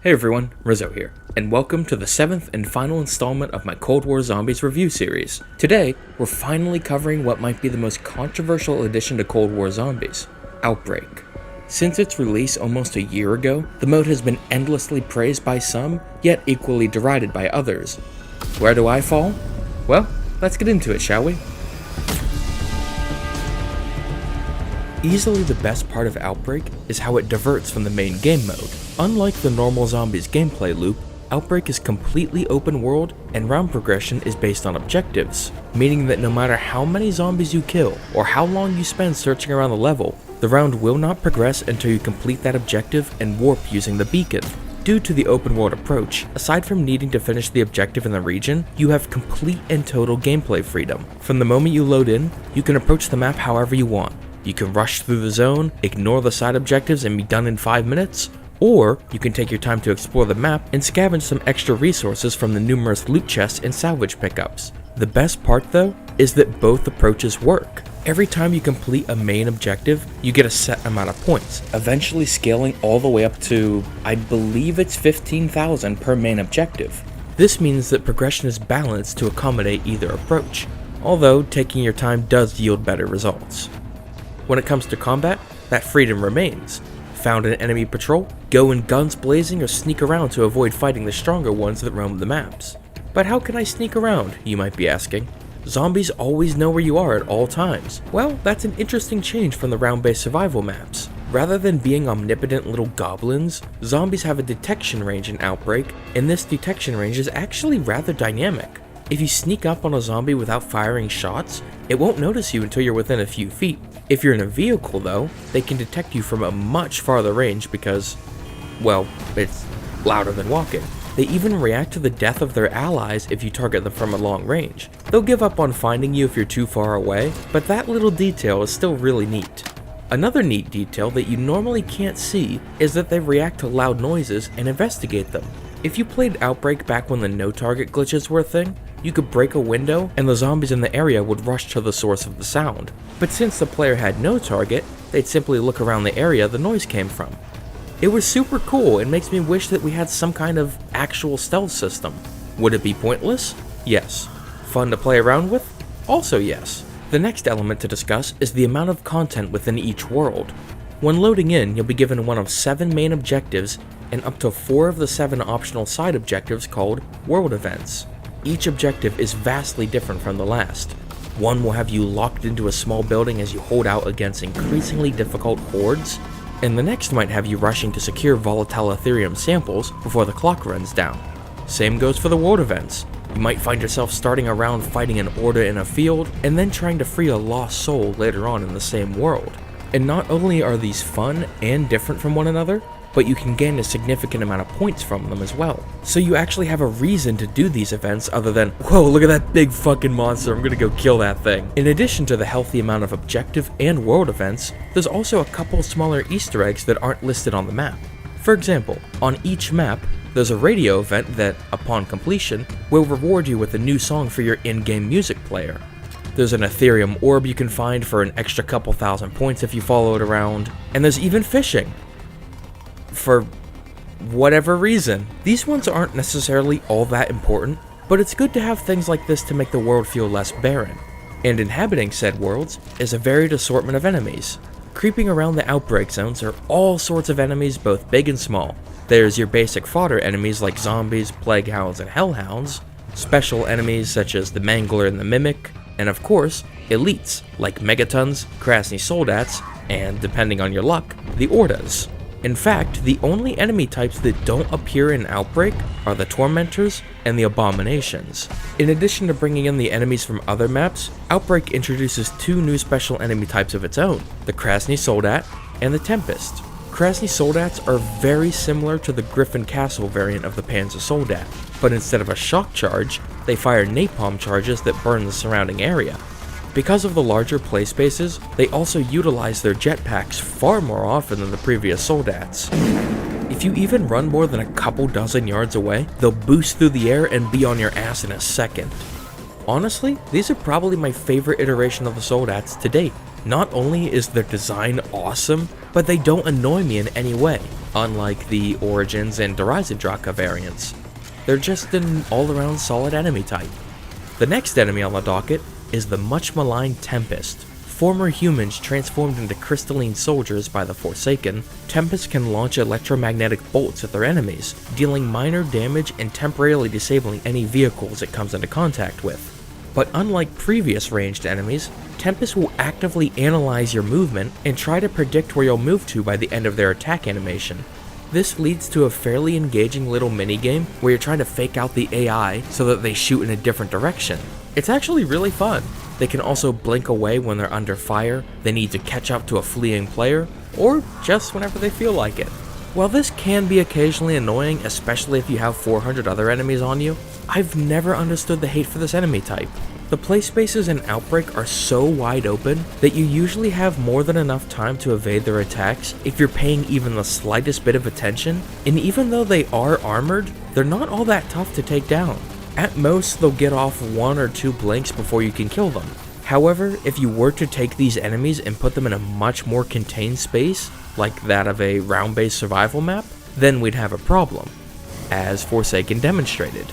Hey everyone, Rizzo here, and welcome to the 7th and final installment of my Cold War Zombies review series. Today, we're finally covering what might be the most controversial addition to Cold War Zombies, Outbreak. Since its release almost a year ago, the mode has been endlessly praised by some, yet equally derided by others. Where do I fall? Well, let's get into it, shall we? Easily the best part of Outbreak is how it diverts from the main game mode. Unlike the normal Zombies gameplay loop, Outbreak is completely open world and round progression is based on objectives, meaning that no matter how many zombies you kill or how long you spend searching around the level, the round will not progress until you complete that objective and warp using the beacon. Due to the open world approach, aside from needing to finish the objective in the region, you have complete and total gameplay freedom. From the moment you load in, you can approach the map however you want. You can rush through the zone, ignore the side objectives and be done in 5 minutes, or you can take your time to explore the map and scavenge some extra resources from the numerous loot chests and salvage pickups. The best part though, is that both approaches work. Every time you complete a main objective, you get a set amount of points, eventually scaling all the way up to, I believe it's 15,000 per main objective. This means that progression is balanced to accommodate either approach, although taking your time does yield better results. When it comes to combat, that freedom remains. Found an enemy patrol, go in guns blazing or sneak around to avoid fighting the stronger ones that roam the maps. But how can I sneak around, you might be asking? Zombies always know where you are at all times. Well, that's an interesting change from the round-based survival maps. Rather than being omnipotent little goblins, zombies have a detection range in Outbreak, and this detection range is actually rather dynamic. If you sneak up on a zombie without firing shots, it won't notice you until you're within a few feet. If you're in a vehicle though, they can detect you from a much farther range because, well, it's louder than walking. They even react to the death of their allies if you target them from a long range. They'll give up on finding you if you're too far away, but that little detail is still really neat. Another neat detail that you normally can't see is that they react to loud noises and investigate them. If you played Outbreak back when the no target glitches were a thing, you could break a window and the zombies in the area would rush to the source of the sound. But since the player had no target, they'd simply look around the area the noise came from. It was super cool and makes me wish that we had some kind of actual stealth system. Would it be pointless? Yes. Fun to play around with? Also yes. The next element to discuss is the amount of content within each world. When loading in, you'll be given one of 7 main objectives and up to 4 of the 7 optional side objectives called world events. Each objective is vastly different from the last. One will have you locked into a small building as you hold out against increasingly difficult hordes, and the next might have you rushing to secure volatile Ethereum samples before the clock runs down. Same goes for the world events. You might find yourself starting a round fighting an order in a field, and then trying to free a lost soul later on in the same world. And not only are these fun and different from one another, but you can gain a significant amount of points from them as well. So you actually have a reason to do these events other than, whoa, look at that big fucking monster, I'm gonna go kill that thing. In addition to the healthy amount of objective and world events, there's also a couple smaller Easter eggs that aren't listed on the map. For example, on each map, there's a radio event that, upon completion, will reward you with a new song for your in-game music player. There's an Ethereum orb you can find for an extra couple thousand points if you follow it around, and there's even fishing. For whatever reason. These ones aren't necessarily all that important, but it's good to have things like this to make the world feel less barren. And inhabiting said worlds is a varied assortment of enemies. Creeping around the Outbreak zones are all sorts of enemies, both big and small. There's your basic fodder enemies like zombies, plague hounds, and hellhounds, special enemies such as the Mangler and the Mimic, and of course, elites like Megatons, Krasny Soldats, and, depending on your luck, the Ordas. In fact, the only enemy types that don't appear in Outbreak are the Tormentors and the Abominations. In addition to bringing in the enemies from other maps, Outbreak introduces 2 new special enemy types of its own, the Krasny Soldat and the Tempest. Krasny Soldats are very similar to the Griffin Castle variant of the Panzer Soldat, but instead of a shock charge, they fire napalm charges that burn the surrounding area. Because of the larger play spaces, they also utilize their jetpacks far more often than the previous Soldats. If you even run more than a couple dozen yards away, they'll boost through the air and be on your ass in a second. Honestly, these are probably my favorite iteration of the Soldats to date. Not only is their design awesome, but they don't annoy me in any way, unlike the Origins and Draka variants. They're just an all-around solid enemy type. The next enemy on the docket is the much maligned Tempest. Former humans transformed into crystalline soldiers by the Forsaken, Tempest can launch electromagnetic bolts at their enemies, dealing minor damage and temporarily disabling any vehicles it comes into contact with. But unlike previous ranged enemies, Tempest will actively analyze your movement and try to predict where you'll move to by the end of their attack animation. This leads to a fairly engaging little minigame where you're trying to fake out the AI so that they shoot in a different direction. It's actually really fun. They can also blink away when they're under fire, they need to catch up to a fleeing player, or just whenever they feel like it. While this can be occasionally annoying, especially if you have 400 other enemies on you, I've never understood the hate for this enemy type. The play spaces in Outbreak are so wide open that you usually have more than enough time to evade their attacks if you're paying even the slightest bit of attention, and even though they are armored, they're not all that tough to take down. At most, they'll get off 1 or 2 blinks before you can kill them. However, if you were to take these enemies and put them in a much more contained space, like that of a round-based survival map, then we'd have a problem, as Forsaken demonstrated.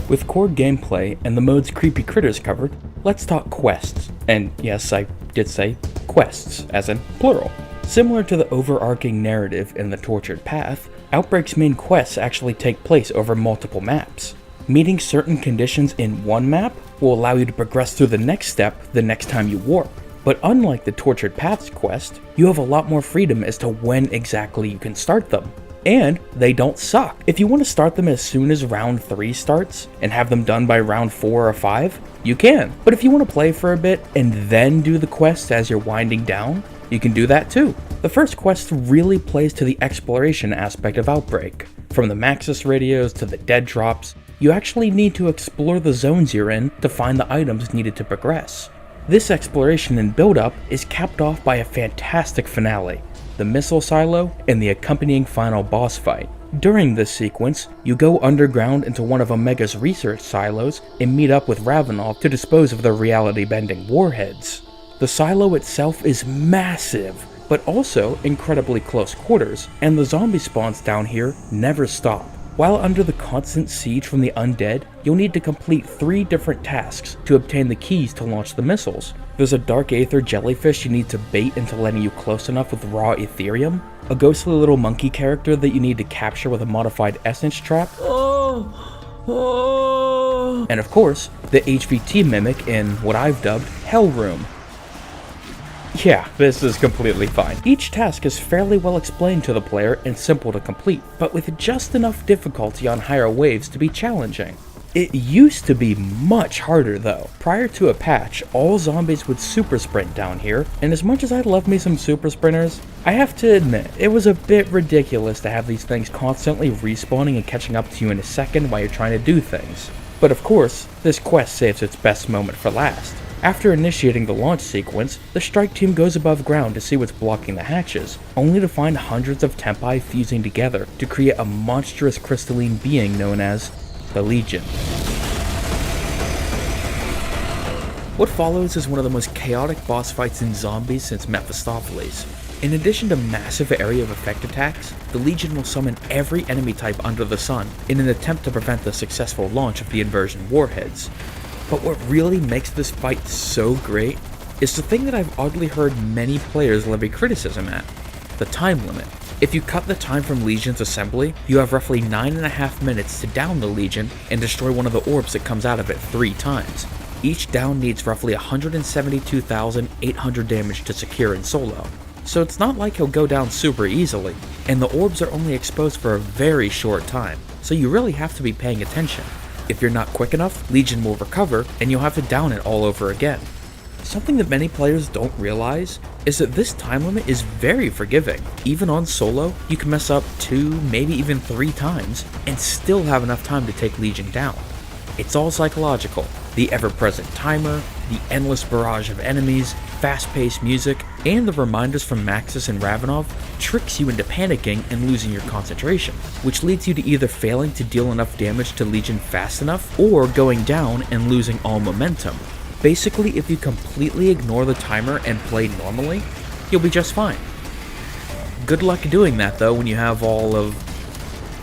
With core gameplay and the mode's creepy critters covered, let's talk quests. And yes, I did say quests, as in plural. Similar to the overarching narrative in the Tortured Path, Outbreak's main quests actually take place over multiple maps. Meeting certain conditions in one map will allow you to progress through the next step the next time you warp. But unlike the Tortured Paths quest, you have a lot more freedom as to when exactly you can start them. And they don't suck. If you want to start them as soon as round 3 starts, and have them done by round 4 or 5, you can. But if you want to play for a bit, and then do the quests as you're winding down, you can do that too. The first quest really plays to the exploration aspect of Outbreak. From the Maxis radios to the dead drops, you actually need to explore the zones you're in to find the items needed to progress. This exploration and build-up is capped off by a fantastic finale, the missile silo and the accompanying final boss fight. During this sequence, you go underground into one of Omega's research silos and meet up with Ravenov to dispose of the reality-bending warheads. The silo itself is massive, but also incredibly close quarters, and the zombie spawns down here never stop. While under the constant siege from the undead, you'll need to complete 3 different tasks to obtain the keys to launch the missiles. There's a dark aether jellyfish you need to bait into letting you close enough with raw Ethereum, a ghostly little monkey character that you need to capture with a modified essence trap, and of course, the HVT mimic in what I've dubbed Hell Room. Yeah, this is completely fine. Each task is fairly well explained to the player and simple to complete, but with just enough difficulty on higher waves to be challenging. It used to be much harder though. Prior to a patch, all zombies would super sprint down here, and as much as I love me some super sprinters, I have to admit, it was a bit ridiculous to have these things constantly respawning and catching up to you in a second while you're trying to do things. But of course, this quest saves its best moment for last. After initiating the launch sequence, the strike team goes above ground to see what's blocking the hatches, only to find hundreds of Tempi fusing together to create a monstrous crystalline being known as the Legion. What follows is one of the most chaotic boss fights in zombies since Mephistopheles. In addition to massive area of effect attacks, the Legion will summon every enemy type under the sun in an attempt to prevent the successful launch of the inversion warheads. But what really makes this fight so great is the thing that I've oddly heard many players levy criticism at: the time limit. If you cut the time from Legion's assembly, you have roughly 9.5 minutes to down the Legion and destroy one of the orbs that comes out of it 3 times. Each down needs roughly 172,800 damage to secure in solo, so it's not like he'll go down super easily, and the orbs are only exposed for a very short time, so you really have to be paying attention. If you're not quick enough, Legion will recover, and you'll have to down it all over again. Something that many players don't realize is that this time limit is very forgiving. Even on solo, you can mess up 2, maybe even 3 times, and still have enough time to take Legion down. It's all psychological. The ever-present timer, the endless barrage of enemies, fast-paced music, and the reminders from Maxis and Ravenov tricks you into panicking and losing your concentration, which leads you to either failing to deal enough damage to Legion fast enough, or going down and losing all momentum. Basically, if you completely ignore the timer and play normally, you'll be just fine. Good luck doing that though when you have all of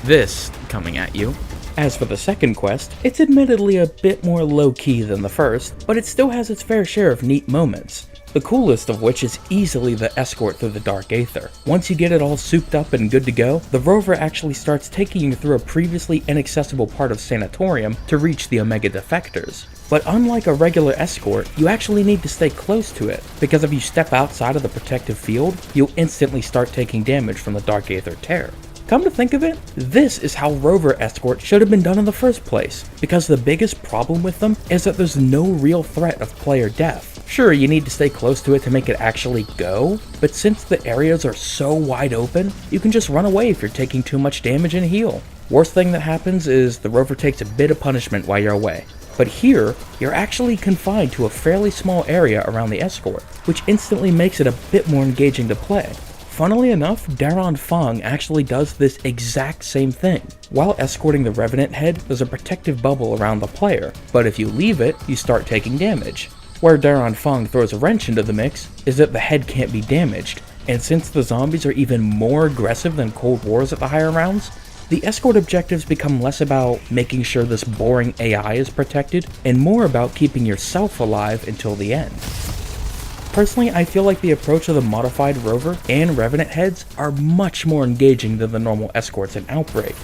this coming at you. As for the second quest, it's admittedly a bit more low-key than the first, but it still has its fair share of neat moments. The coolest of which is easily the escort through the Dark Aether. Once you get it all souped up and good to go, the rover actually starts taking you through a previously inaccessible part of Sanatorium to reach the Omega Defectors. But unlike a regular escort, you actually need to stay close to it, because if you step outside of the protective field, you'll instantly start taking damage from the Dark Aether tear. Come to think of it, this is how rover escorts should have been done in the first place, because the biggest problem with them is that there's no real threat of player death. Sure, you need to stay close to it to make it actually go, but since the areas are so wide open, you can just run away if you're taking too much damage and heal. Worst thing that happens is the rover takes a bit of punishment while you're away. But here, you're actually confined to a fairly small area around the escort, which instantly makes it a bit more engaging to play. Funnily enough, Daron Fong actually does this exact same thing. While escorting the Revenant head, there's a protective bubble around the player, but if you leave it, you start taking damage. Where Daron Fong throws a wrench into the mix is that the head can't be damaged, and since the zombies are even more aggressive than Cold Wars at the higher rounds, the escort objectives become less about making sure this boring AI is protected, and more about keeping yourself alive until the end. Personally, I feel like the approach of the modified rover and Revenant heads are much more engaging than the normal escorts in Outbreak.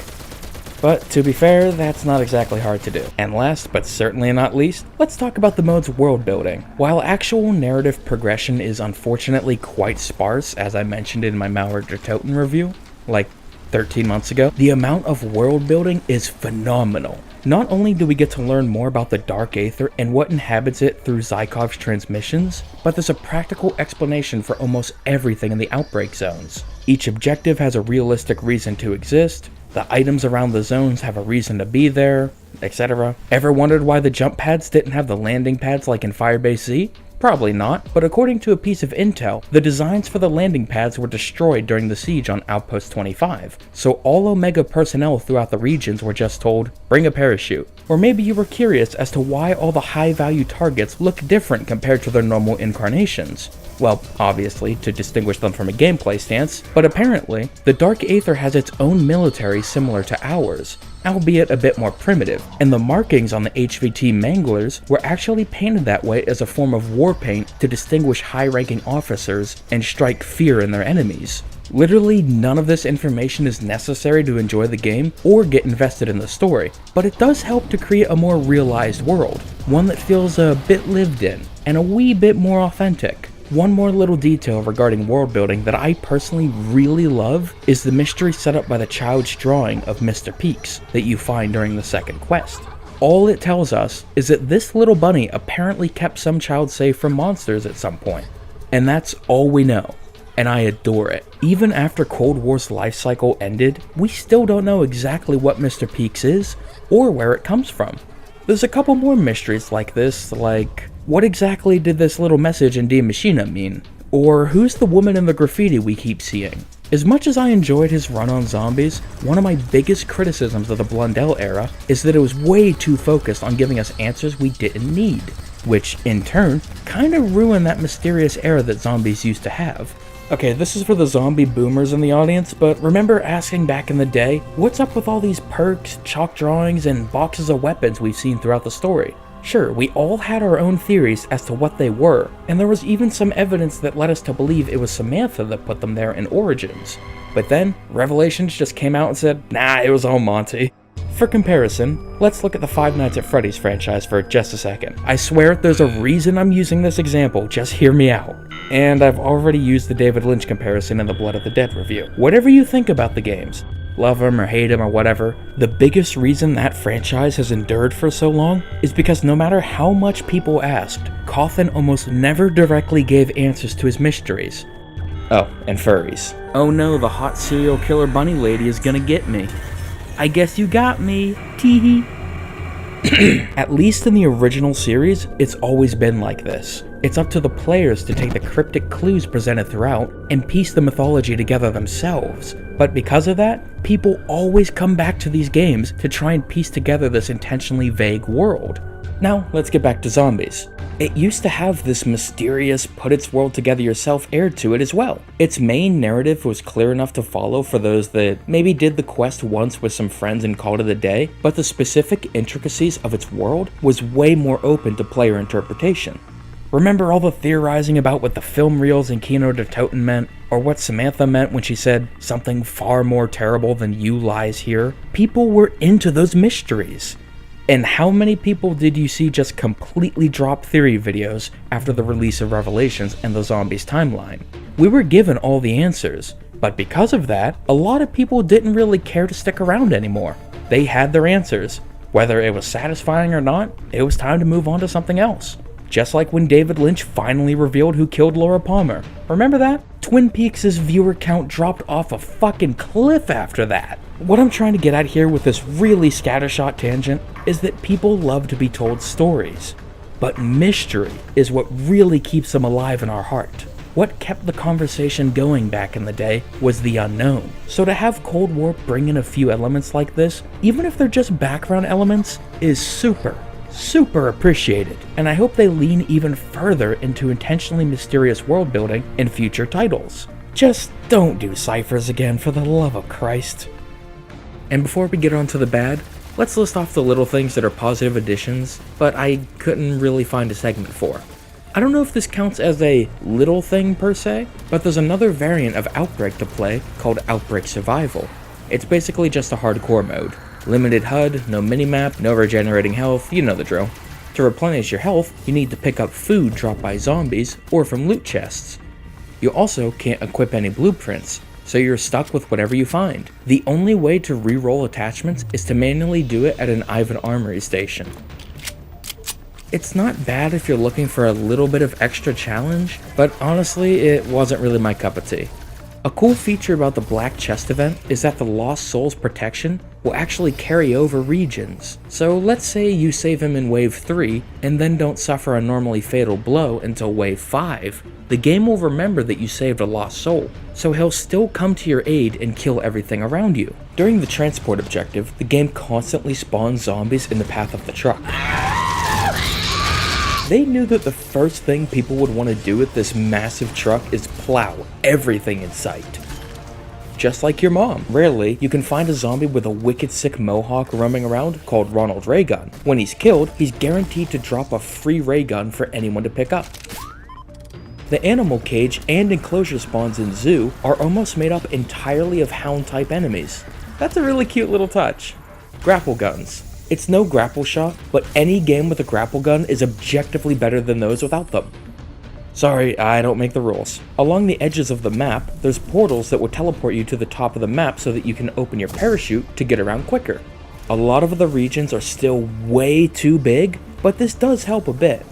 But to be fair, that's not exactly hard to do. And last, but certainly not least, let's talk about the mode's world building. While actual narrative progression is unfortunately quite sparse, as I mentioned in my Malware der Toten review, like 13 months ago, the amount of world building is phenomenal. Not only do we get to learn more about the Dark Aether and what inhabits it through Zykov's transmissions, but there's a practical explanation for almost everything in the Outbreak zones. Each objective has a realistic reason to exist, the items around the zones have a reason to be there, etc. Ever wondered why the jump pads didn't have the landing pads like in Firebase Z? Probably not, but according to a piece of intel, the designs for the landing pads were destroyed during the siege on Outpost 25, so all Omega personnel throughout the regions were just told, bring a parachute. Or maybe you were curious as to why all the high-value targets look different compared to their normal incarnations. Well, obviously, to distinguish them from a gameplay stance, but apparently, the Dark Aether has its own military similar to ours, albeit a bit more primitive, and the markings on the HVT Manglers were actually painted that way as a form of war paint to distinguish high-ranking officers and strike fear in their enemies. Literally none of this information is necessary to enjoy the game or get invested in the story, but it does help to create a more realized world, one that feels a bit lived in, and a wee bit more authentic. One more little detail regarding world building that I personally really love is the mystery set up by the child's drawing of Mr. Peaks that you find during the second quest. All it tells us is that this little bunny apparently kept some child safe from monsters at some point. And that's all we know. And I adore it. Even after Cold War's life cycle ended, we still don't know exactly what Mr. Peaks is or where it comes from. There's a couple more mysteries like this, like what exactly did this little message in Maschine mean? Or who's the woman in the graffiti we keep seeing? As much as I enjoyed his run on zombies, one of my biggest criticisms of the Blundell era is that it was way too focused on giving us answers we didn't need, which in turn kinda ruined that mysterious era that zombies used to have. Okay, this is for the zombie boomers in the audience, but remember asking back in the day, what's up with all these perks, chalk drawings, and boxes of weapons we've seen throughout the story? Sure, we all had our own theories as to what they were, and there was even some evidence that led us to believe it was Samantha that put them there in Origins. But then, Revelations just came out and said, nah, it was all Monty. For comparison, let's look at the Five Nights at Freddy's franchise for just a second. I swear there's a reason I'm using this example, just hear me out. And I've already used the David Lynch comparison in the Blood of the Dead review. Whatever you think about the games, love them or hate them or whatever, the biggest reason that franchise has endured for so long is because no matter how much people asked, Cawthon almost never directly gave answers to his mysteries. Oh, and furries. Oh no, the hot serial killer bunny lady is gonna get me. I guess you got me, teehee. At least in the original series, it's always been like this. It's up to the players to take the cryptic clues presented throughout and piece the mythology together themselves. But because of that, people always come back to these games to try and piece together this intentionally vague world. Now, let's get back to zombies. It used to have this mysterious put its world together yourself air to it as well. Its main narrative was clear enough to follow for those that maybe did the quest once with some friends and called it a day, but the specific intricacies of its world was way more open to player interpretation. Remember all the theorizing about what the film reels in Kino der Toten meant, or what Samantha meant when she said something far more terrible than you lies here? People were into those mysteries. And how many people did you see just completely drop theory videos after the release of Revelations and the Zombies timeline? We were given all the answers, but because of that, a lot of people didn't really care to stick around anymore. They had their answers. Whether it was satisfying or not, it was time to move on to something else. Just like when David Lynch finally revealed who killed Laura Palmer. Remember that? Twin Peaks' viewer count dropped off a fucking cliff after that. What I'm trying to get at here with this really scattershot tangent is that people love to be told stories, but mystery is what really keeps them alive in our heart. What kept the conversation going back in the day was the unknown. So to have Cold War bring in a few elements like this, even if they're just background elements, is super appreciated, and I hope they lean even further into intentionally mysterious world building in future titles. Just don't do ciphers again, for the love of Christ. And before we get on to the bad, let's list off the little things that are positive additions, but I couldn't really find a segment for. I don't know if this counts as a little thing per se, but there's another variant of Outbreak to play called Outbreak Survival. It's basically just a hardcore mode. Limited HUD, no minimap, no regenerating health, you know the drill. To replenish your health, you need to pick up food dropped by zombies or from loot chests. You also can't equip any blueprints, so you're stuck with whatever you find. The only way to re-roll attachments is to manually do it at an Ivan Armory station. It's not bad if you're looking for a little bit of extra challenge, but honestly, it wasn't really my cup of tea. A cool feature about the Black Chest event is that the Lost Souls protection will actually carry over regions. So let's say you save him in Wave 3 and then don't suffer a normally fatal blow until Wave 5. The game will remember that you saved a lost soul, so he'll still come to your aid and kill everything around you. During the transport objective, the game constantly spawns zombies in the path of the truck. They knew that the first thing people would want to do with this massive truck is plow everything in sight. Just like your mom. Rarely, you can find a zombie with a wicked sick mohawk roaming around called Ronald Raygun. When he's killed, he's guaranteed to drop a free ray gun for anyone to pick up. The animal cage and enclosure spawns in Zoo are almost made up entirely of hound type enemies. That's a really cute little touch. Grapple guns. It's no grapple shot, but any game with a grapple gun is objectively better than those without them. Sorry, I don't make the rules. Along the edges of the map, there's portals that will teleport you to the top of the map so that you can open your parachute to get around quicker. A lot of the regions are still way too big, but this does help a bit.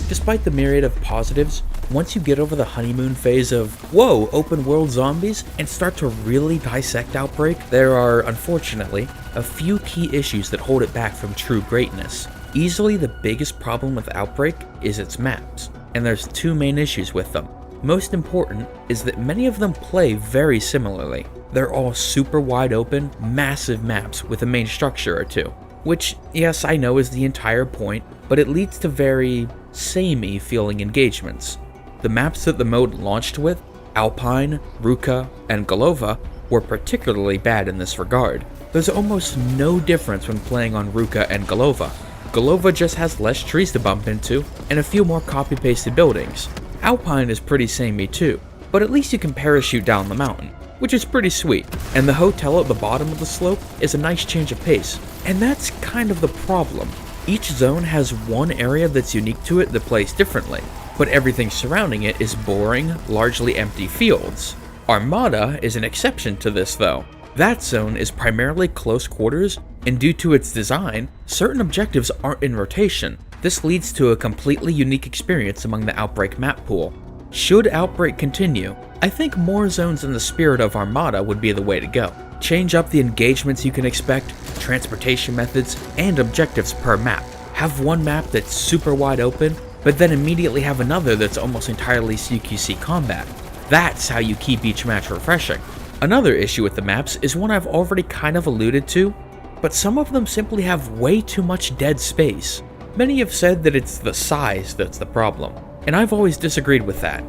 Despite the myriad of positives, once you get over the honeymoon phase of, whoa, open world zombies, and start to really dissect Outbreak, there are, unfortunately, a few key issues that hold it back from true greatness. Easily the biggest problem with Outbreak is its maps, and there's two main issues with them. Most important is that many of them play very similarly. They're all super wide open, massive maps with a main structure or two. Which, yes, I know is the entire point, but it leads to very samey feeling engagements. The maps that the mode launched with, Alpine, Ruka, and Golova, were particularly bad in this regard. There's almost no difference when playing on Ruka and Golova. Golova just has less trees to bump into, and a few more copy-pasted buildings. Alpine is pretty samey too, but at least you can parachute down the mountain, which is pretty sweet, and the hotel at the bottom of the slope is a nice change of pace. And that's kind of the problem. Each zone has one area that's unique to it that plays differently, but everything surrounding it is boring, largely empty fields. Armada is an exception to this though. That zone is primarily close quarters, and due to its design, certain objectives aren't in rotation. This leads to a completely unique experience among the Outbreak map pool. Should Outbreak continue, I think more zones in the spirit of Armada would be the way to go. Change up the engagements you can expect, transportation methods, and objectives per map. Have one map that's super wide open, but then immediately have another that's almost entirely CQC combat. That's how you keep each match refreshing. Another issue with the maps is one I've already kind of alluded to. but some of them simply have way too much dead space. Many have said that it's the size that's the problem, and I've always disagreed with that.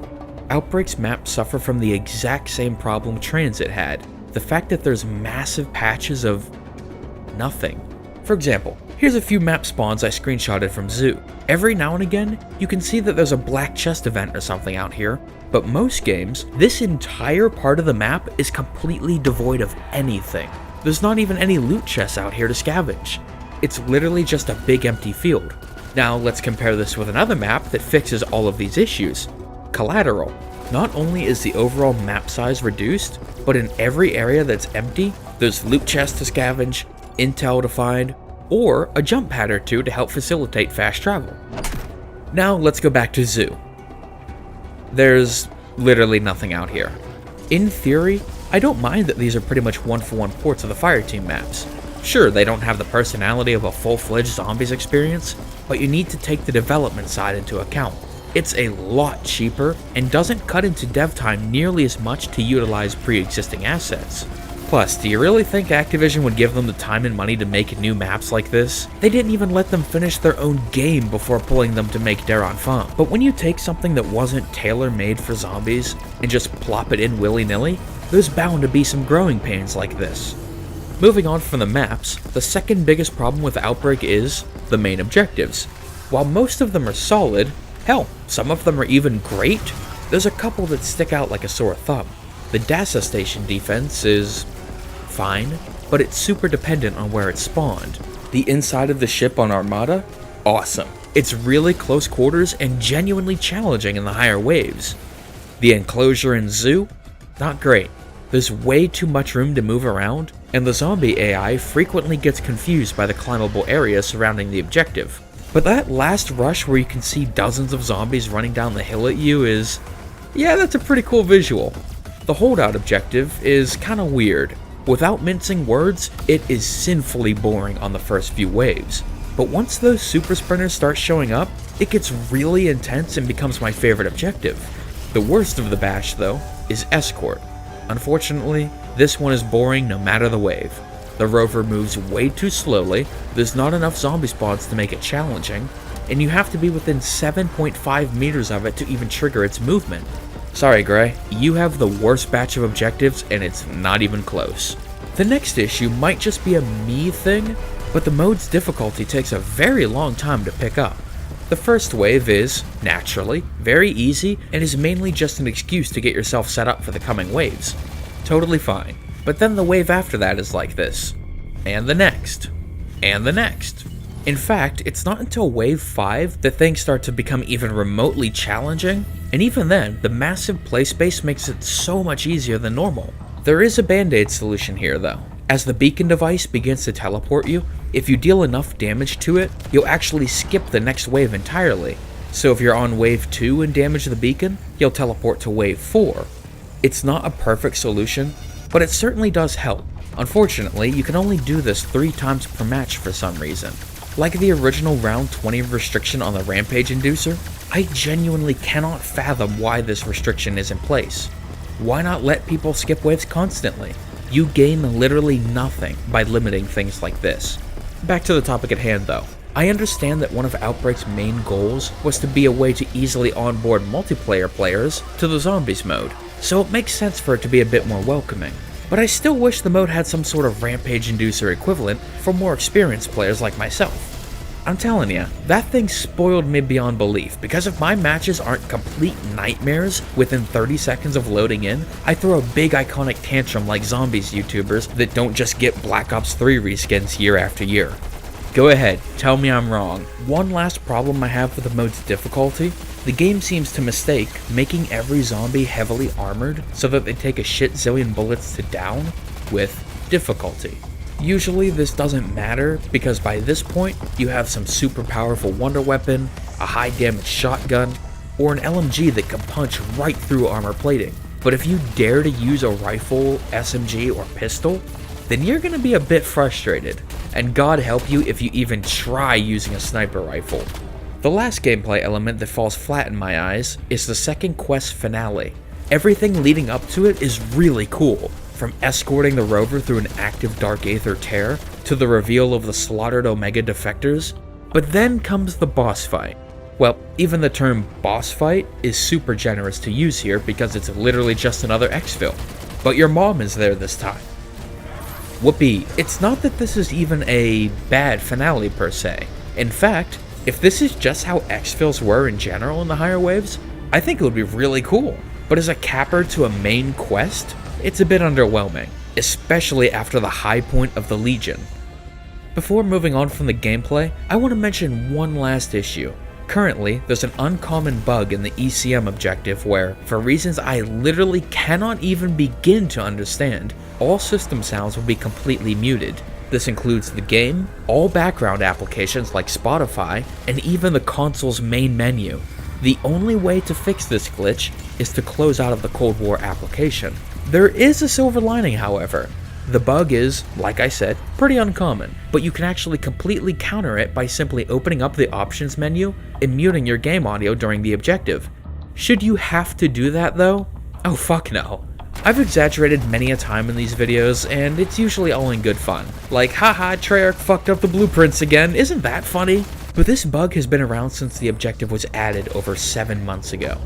Outbreak's maps suffer from the exact same problem Transit had, the fact that there's massive patches of nothing. For example, here's a few map spawns I screenshotted from Zoo. Every now and again, you can see that there's a black chest event or something out here, but most games, this entire part of the map is completely devoid of anything. There's not even any loot chests out here to scavenge. It's literally just a big empty field. Now let's compare this with another map that fixes all of these issues. Collateral. Not only is the overall map size reduced, but in every area that's empty, there's loot chests to scavenge, intel to find, or a jump pad or two to help facilitate fast travel. Now let's go back to Zoo. There's literally nothing out here. In theory, I don't mind that these are pretty much one-for-one ports of the Fireteam maps. Sure, they don't have the personality of a full-fledged Zombies experience, but you need to take the development side into account. It's a lot cheaper and doesn't cut into dev time nearly as much to utilize pre-existing assets. Plus, do you really think Activision would give them the time and money to make new maps like this? They didn't even let them finish their own game before pulling them to make Daron Farm. But when you take something that wasn't tailor-made for zombies and just plop it in willy-nilly, there's bound to be some growing pains like this. Moving on from the maps, the second biggest problem with Outbreak is the main objectives. While most of them are solid, hell, some of them are even great, there's a couple that stick out like a sore thumb. The Dasa Station defense is fine, but it's super dependent on where it's spawned. The inside of the ship on Armada? Awesome. It's really close quarters and genuinely challenging in the higher waves. The enclosure in Zoo? Not great. There's way too much room to move around, and the zombie AI frequently gets confused by the climbable area surrounding the objective. But that last rush where you can see dozens of zombies running down the hill at you is... yeah, that's a pretty cool visual. The holdout objective is kinda weird. Without mincing words, it is sinfully boring on the first few waves. But once those super sprinters start showing up, it gets really intense and becomes my favorite objective. The worst of the bash, though, is Escort. Unfortunately, this one is boring no matter the wave. The rover moves way too slowly, there's not enough zombie spawns to make it challenging, and you have to be within 7.5 meters of it to even trigger its movement. Sorry Gray, you have the worst batch of objectives and it's not even close. The next issue might just be a me thing, but the mode's difficulty takes a very long time to pick up. The first wave is, naturally, very easy and is mainly just an excuse to get yourself set up for the coming waves. Totally fine. But then the wave after that is like this. And the next. And the next. In fact, it's not until wave 5 that things start to become even remotely challenging, and even then, the massive play space makes it so much easier than normal. There is a band-aid solution here though. As the beacon device begins to teleport you, if you deal enough damage to it, you'll actually skip the next wave entirely. So if you're on wave 2 and damage the beacon, you'll teleport to wave 4. It's not a perfect solution, but it certainly does help. Unfortunately, you can only do this 3 times per match for some reason. Like the original round 20 restriction on the Rampage Inducer, I genuinely cannot fathom why this restriction is in place. Why not let people skip waves constantly? You gain literally nothing by limiting things like this. Back to the topic at hand though. I understand that one of Outbreak's main goals was to be a way to easily onboard multiplayer players to the Zombies mode, so it makes sense for it to be a bit more welcoming. But I still wish the mode had some sort of Rampage Inducer equivalent for more experienced players like myself. I'm telling ya, that thing spoiled me beyond belief, because if my matches aren't complete nightmares within 30 seconds of loading in, I throw a big iconic tantrum like Zombies YouTubers that don't just get Black Ops 3 reskins year after year. Go ahead, tell me I'm wrong. One last problem I have with the mode's difficulty, the game seems to mistake making every zombie heavily armored so that they take a shit zillion bullets to down with difficulty. Usually this doesn't matter because by this point you have some super powerful wonder weapon, a high damage shotgun, or an LMG that can punch right through armor plating. But if you dare to use a rifle, SMG, or pistol, then you're gonna be a bit frustrated, and God help you if you even try using a sniper rifle. The last gameplay element that falls flat in my eyes is the second quest finale. Everything leading up to it is really cool. from escorting the rover through an active Dark Aether tear, to the reveal of the slaughtered Omega defectors. But then comes the boss fight. Well, even the term boss fight is super generous to use here because it's literally just another exfil. But your mom is there this time. Whoopee, it's not that this is even a bad finale per se. In fact, if this is just how exfils were in general in the higher waves, I think it would be really cool. But as a capper to a main quest, it's a bit underwhelming, especially after the high point of the Legion. Before moving on from the gameplay, I want to mention one last issue. Currently, there's an uncommon bug in the ECM objective where, for reasons I literally cannot even begin to understand, all system sounds will be completely muted. This includes the game, all background applications like Spotify, and even the console's main menu. The only way to fix this glitch is to close out of the Cold War application. There is a silver lining, however. The bug is, like I said, pretty uncommon, but you can actually completely counter it by simply opening up the options menu and muting your game audio during the objective. Should you have to do that though? Oh fuck no. I've exaggerated many a time in these videos, and it's usually all in good fun. Like, haha, Treyarch fucked up the blueprints again, isn't that funny? But this bug has been around since the objective was added over 7 months ago.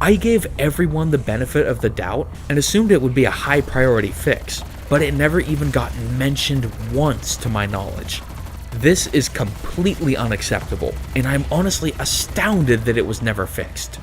I gave everyone the benefit of the doubt and assumed it would be a high priority fix, but it never even got mentioned once to my knowledge. This is completely unacceptable, and I'm honestly astounded that it was never fixed.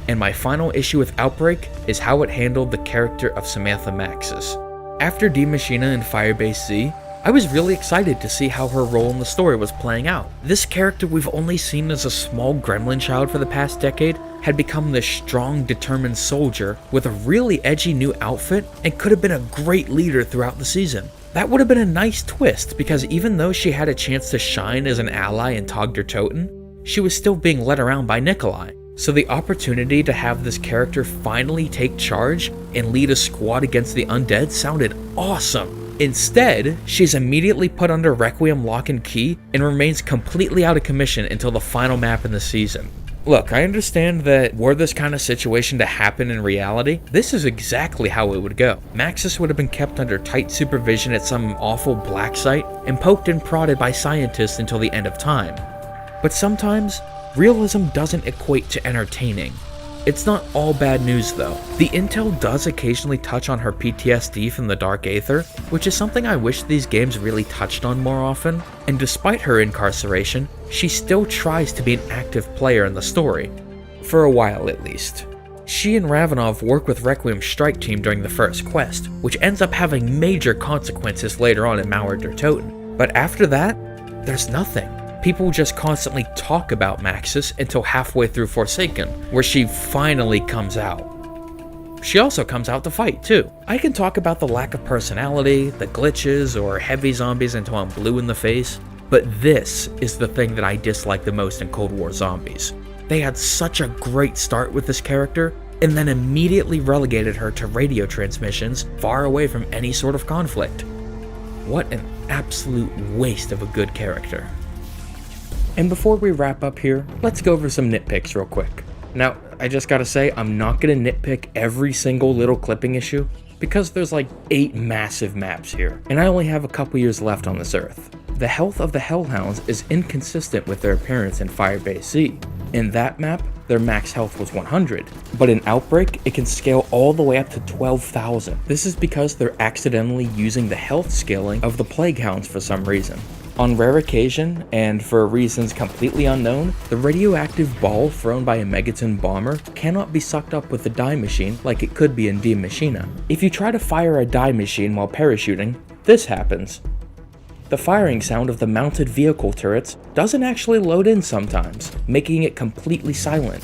And my final issue with Outbreak is how it handled the character of Samantha Maxis. After Maschine and Firebase Z, I was really excited to see how her role in the story was playing out. This character we've only seen as a small gremlin child for the past decade had become this strong, determined soldier with a really edgy new outfit and could have been a great leader throughout the season. That would have been a nice twist because even though she had a chance to shine as an ally in Tag der Toten, she was still being led around by Nikolai. So the opportunity to have this character finally take charge and lead a squad against the undead sounded awesome. Instead, she's immediately put under Requiem lock and key and remains completely out of commission until the final map in the season. Look, I understand that were this kind of situation to happen in reality, this is exactly how it would go. Maxis would have been kept under tight supervision at some awful black site and poked and prodded by scientists until the end of time. But sometimes, realism doesn't equate to entertaining. It's not all bad news though. The intel does occasionally touch on her PTSD from the Dark Aether, which is something I wish these games really touched on more often, and despite her incarceration, she still tries to be an active player in the story. For a while at least. She and Ravenov work with Requiem's strike team during the first quest, which ends up having major consequences later on in Mauer der Toten. But after that, there's nothing. People just constantly talk about Maxis until halfway through Forsaken, where she finally comes out. She also comes out to fight too. I can talk about the lack of personality, the glitches, or heavy zombies until I'm blue in the face, but this is the thing that I dislike the most in Cold War Zombies. They had such a great start with this character, and then immediately relegated her to radio transmissions far away from any sort of conflict. What an absolute waste of a good character. And before we wrap up here, let's go over some nitpicks real quick. Now, I just gotta say, I'm not gonna nitpick every single little clipping issue, because there's like 8 massive maps here, and I only have a couple years left on this earth. The health of the Hellhounds is inconsistent with their appearance in Firebase Z. In that map, their max health was 100, but in Outbreak, it can scale all the way up to 12,000. This is because they're accidentally using the health scaling of the Plague Hounds for some reason. On rare occasion, and for reasons completely unknown, the radioactive ball thrown by a Megaton bomber cannot be sucked up with the die machine like it could be in Die Maschine. If you try to fire a die machine while parachuting, this happens. The firing sound of the mounted vehicle turrets doesn't actually load in sometimes, making it completely silent.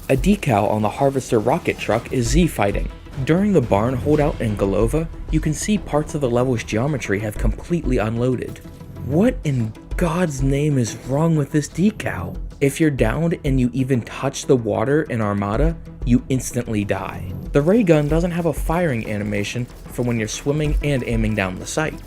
A decal on the Harvester rocket truck is Z-fighting. During the barn holdout in Golova, you can see parts of the level's geometry have completely unloaded. What in God's name is wrong with this decal? If you're downed and you even touch the water in Armada, you instantly die. The ray gun doesn't have a firing animation for when you're swimming and aiming down the sight.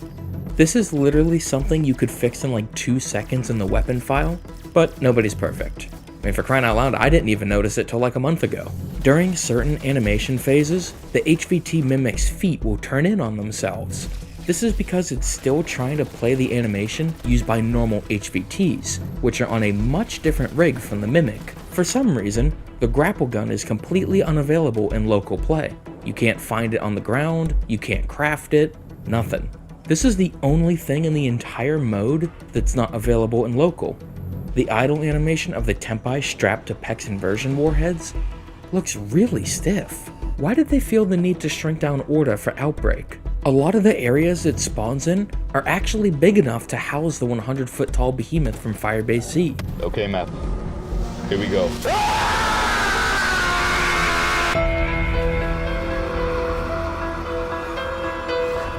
This is literally something you could fix in like 2 seconds in the weapon file, but nobody's perfect. I mean, for crying out loud, I didn't even notice it till like a month ago. During certain animation phases, the HVT mimic's feet will turn in on themselves. This is because it's still trying to play the animation used by normal HVTs, which are on a much different rig from the mimic. For some reason, the grapple gun is completely unavailable in local play. You can't find it on the ground, you can't craft it, nothing. This is the only thing in the entire mode that's not available in local. The idle animation of the Tempai strapped to Pex inversion warheads looks really stiff. Why did they feel the need to shrink down Orda for Outbreak? A lot of the areas it spawns in are actually big enough to house the 100-foot tall behemoth from Firebase Z. Okay, Matt. Here we go.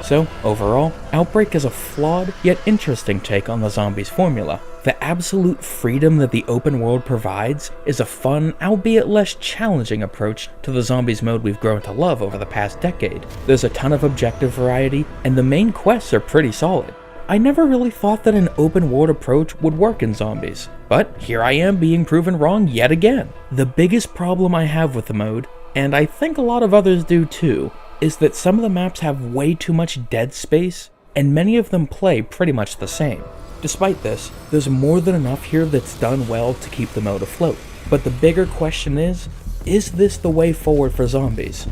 So, overall, Outbreak is a flawed yet interesting take on the zombies formula. The absolute freedom that the open world provides is a fun, albeit less challenging approach to the zombies mode we've grown to love over the past decade. There's a ton of objective variety, and the main quests are pretty solid. I never really thought that an open world approach would work in zombies, but here I am being proven wrong yet again. The biggest problem I have with the mode, and I think a lot of others do too, is that some of the maps have way too much dead space, and many of them play pretty much the same. Despite this, there's more than enough here that's done well to keep the mode afloat. But the bigger question is this the way forward for zombies?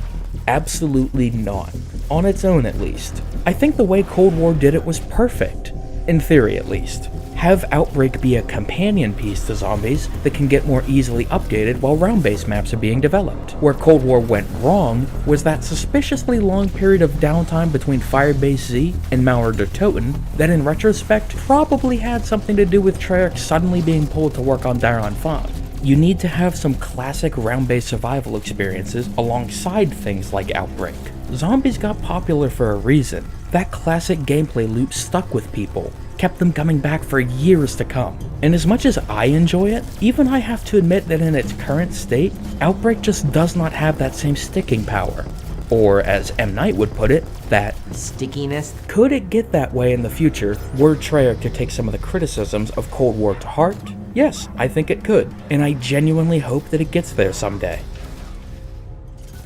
Absolutely not. On its own at least. I think the way Cold War did it was perfect. In theory at least. Have Outbreak be a companion piece to zombies that can get more easily updated while round-based maps are being developed. Where Cold War went wrong was that suspiciously long period of downtime between Firebase Z and Malware der Toten that in retrospect probably had something to do with Treyarch suddenly being pulled to work on Daron 5. You need to have some classic round-based survival experiences alongside things like Outbreak. Zombies got popular for a reason. That classic gameplay loop stuck with people, kept them coming back for years to come. And as much as I enjoy it, even I have to admit that in its current state, Outbreak just does not have that same sticking power. Or as M. Night would put it, that stickiness. Could it get that way in the future were Treyarch to take some of the criticisms of Cold War to heart? Yes, I think it could, and I genuinely hope that it gets there someday.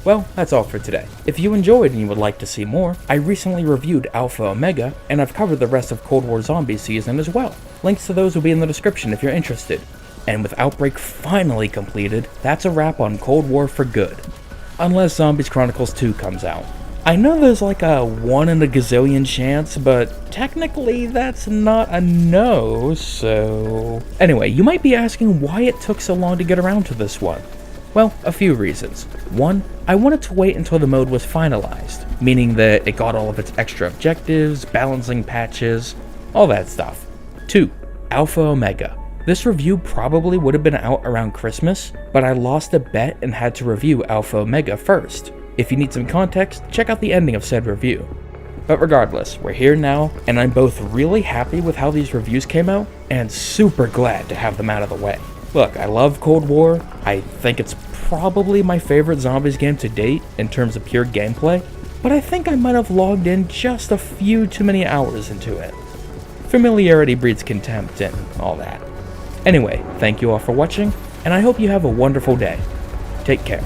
Well, that's all for today. If you enjoyed and you would like to see more, I recently reviewed Alpha Omega, and I've covered the rest of Cold War Zombie Season as well. Links to those will be in the description if you're interested. And with Outbreak finally completed, that's a wrap on Cold War for good. Unless Zombies Chronicles 2 comes out. I know there's like a 1 in a gazillion chance, but technically that's not a no, so... Anyway, you might be asking why it took so long to get around to this one. Well, a few reasons. One, I wanted to wait until the mode was finalized, meaning that it got all of its extra objectives, balancing patches, all that stuff. 2, Alpha Omega. This review probably would have been out around Christmas, but I lost a bet and had to review Alpha Omega first. If you need some context, check out the ending of said review. But regardless, we're here now, and I'm both really happy with how these reviews came out, and super glad to have them out of the way. Look, I love Cold War. I think it's probably my favorite zombies game to date in terms of pure gameplay, but I think I might have logged in just a few too many hours into it. Familiarity breeds contempt and all that. Anyway, thank you all for watching, and I hope you have a wonderful day. Take care.